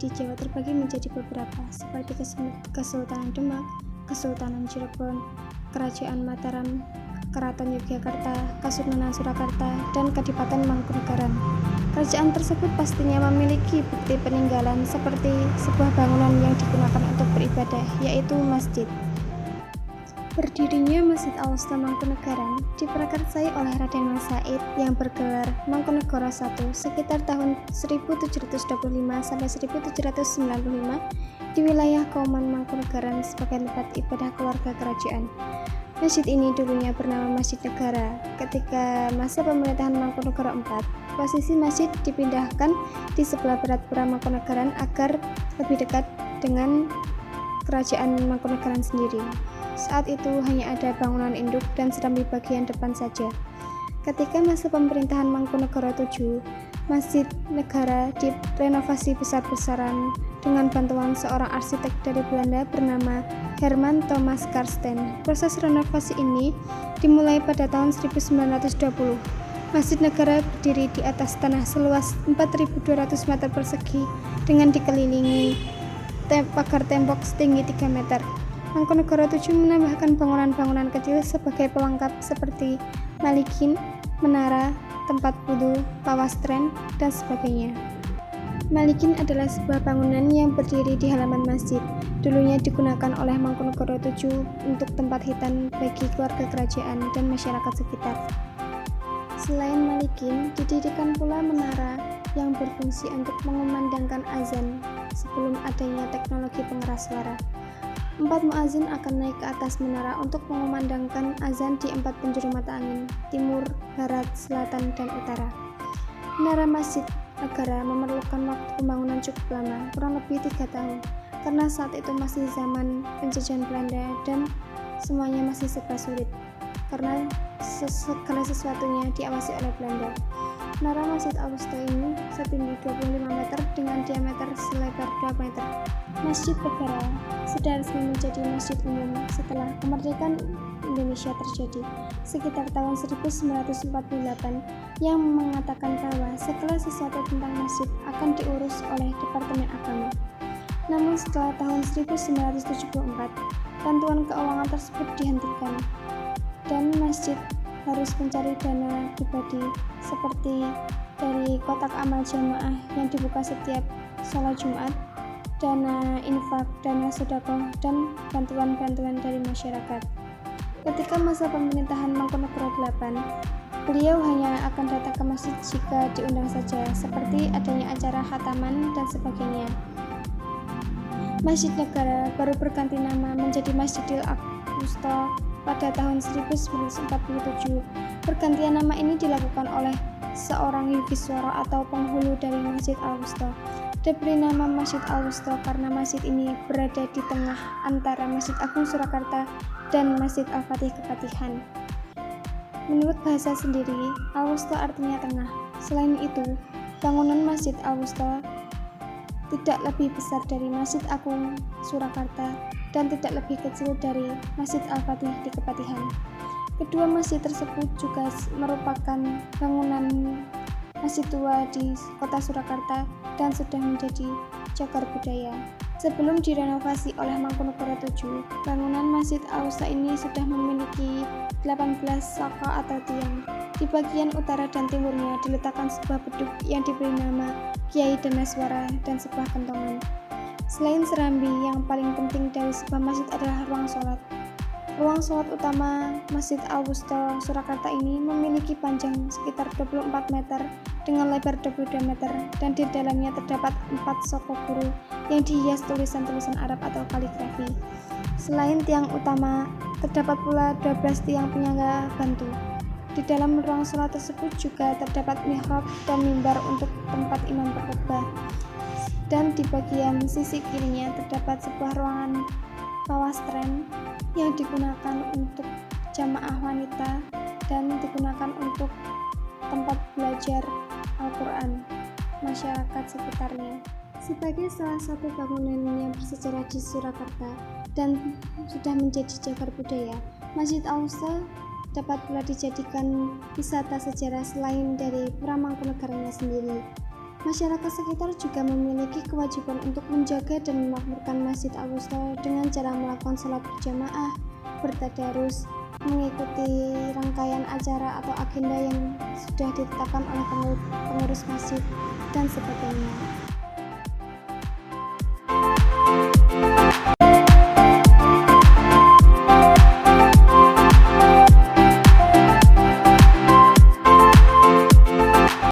di Jawa terbagi menjadi beberapa, seperti Kesultanan Demak, Kesultanan Cirebon, Kerajaan Mataram, Keraton Yogyakarta, Kesultanan Surakarta, dan Kadipaten Mangkunegaran. Kerajaan tersebut pastinya memiliki bukti peninggalan seperti sebuah bangunan yang digunakan untuk beribadah, yaitu masjid. Berdirinya Masjid Al-Wusta Mangkunegaran diprakarsai oleh Raden Mas Said yang bergelar Mangkunegara I sekitar tahun 1725 sampai 1795 di wilayah Kauman Mangkunegaran sebagai tempat ibadah keluarga kerajaan. Masjid ini dulunya bernama Masjid Negara. Ketika masa pemerintahan Mangkunegara IV, posisi masjid dipindahkan di sebelah barat pura Mangkunegaran agar lebih dekat dengan kerajaan Mangkunegaran sendiri. Saat itu hanya ada bangunan induk dan serambi bagian depan saja. Ketika masa pemerintahan Mangkunegara VII, Masjid Negara direnovasi besar-besaran dengan bantuan seorang arsitek dari Belanda bernama Herman Thomas Karsten. Proses renovasi ini dimulai pada tahun 1920. Masjid Negara berdiri di atas tanah seluas 4.200 meter persegi dengan dikelilingi pagar tembok setinggi 3 meter. Mangkunegara VII menambahkan bangunan-bangunan kecil sebagai pelengkap seperti malikin, menara, tempat wudhu, pawastren, dan sebagainya. Malikin adalah sebuah bangunan yang berdiri di halaman masjid. Dulunya digunakan oleh Mangkunegara VII untuk tempat hitan bagi keluarga kerajaan dan masyarakat sekitar. Selain malikin, didirikan pula menara yang berfungsi untuk mengumandangkan azan sebelum adanya teknologi pengeras suara. 4 muazin akan naik ke atas menara untuk mengumandangkan azan di 4 penjuru mata angin, timur, barat, selatan, dan utara. Menara Masjid Negara memerlukan waktu pembangunan cukup lama, kurang lebih 3 tahun, karena saat itu masih zaman penjajahan Belanda dan semuanya masih serba sulit, karena segala sesuatunya diawasi oleh Belanda. Menara Masjid Al-Wusta ini setinggi 25 meter dengan diameter selebar 2 meter. Masjid Negara sudah resmi menjadi masjid umum setelah kemerdekaan Indonesia terjadi sekitar tahun 1948 yang mengatakan bahwa segala sesuatu tentang masjid akan diurus oleh Departemen Agama. Namun setelah tahun 1974, bantuan keuangan tersebut dihentikan dan masjid harus mencari dana pribadi seperti dari kotak amal jamaah yang dibuka setiap sholat Jumat, dana infak, dana sedekah, dan bantuan-bantuan dari masyarakat. Ketika masa pemerintahan Mangkunegara VIII, beliau hanya akan datang ke masjid jika diundang saja, seperti adanya acara khataman dan sebagainya. Masjid Negara baru berganti nama menjadi Masjidil Aqsa pada tahun 1947. Pergantian nama ini dilakukan oleh seorang Yogyakarta atau penghulu dari Masjid Al-Wusta. Diberi nama Masjid Al-Wusta karena masjid ini berada di tengah antara Masjid Agung Surakarta dan Masjid Al-Fatih Kepatihan. Menurut bahasa sendiri, Al-Wusta artinya tengah. Selain itu, bangunan Masjid Al-Wusta tidak lebih besar dari Masjid Agung Surakarta dan tidak lebih kecil dari Masjid Al-Fatih di Kepatihan. Kedua masjid tersebut juga merupakan bangunan masjid tua di kota Surakarta dan sudah menjadi cagar budaya. Sebelum direnovasi oleh Mangkunegara VII, bangunan Masjid Al-Wusta ini sudah memiliki 18 saka atau tiang. Di bagian utara dan timurnya diletakkan sebuah beduk yang diberi nama Kiai Danaswara dan sebuah kentongan. Selain serambi, yang paling penting dari sebuah masjid adalah ruang sholat. Ruang sholat utama Masjid Al-Wusta Surakarta ini memiliki panjang sekitar 24 meter dengan lebar 22 meter dan di dalamnya terdapat 4 soko guru yang dihias tulisan-tulisan Arab atau kaligrafi. Selain tiang utama, terdapat pula 12 tiang penyangga bantu. Di dalam ruang sholat tersebut juga terdapat mihrab dan mimbar untuk tempat imam berkhutbah. Dan di bagian sisi kirinya terdapat sebuah ruangan pawastren yang digunakan untuk jamaah wanita dan digunakan untuk tempat belajar Al-Quran masyarakat sekitarnya. Sebagai salah satu bangunan yang bersejarah di Surakarta dan sudah menjadi cagar budaya, Masjid Al-Wusta dapat pula dijadikan wisata sejarah selain dari Pura Mangkunegaranya sendiri. Masyarakat sekitar juga memiliki kewajiban untuk menjaga dan memakmurkan Masjid Al-Wusta dengan cara melakukan sholat berjamaah, bertadarus, mengikuti rangkaian acara atau agenda yang sudah ditetapkan oleh pengurus masjid, dan sebagainya.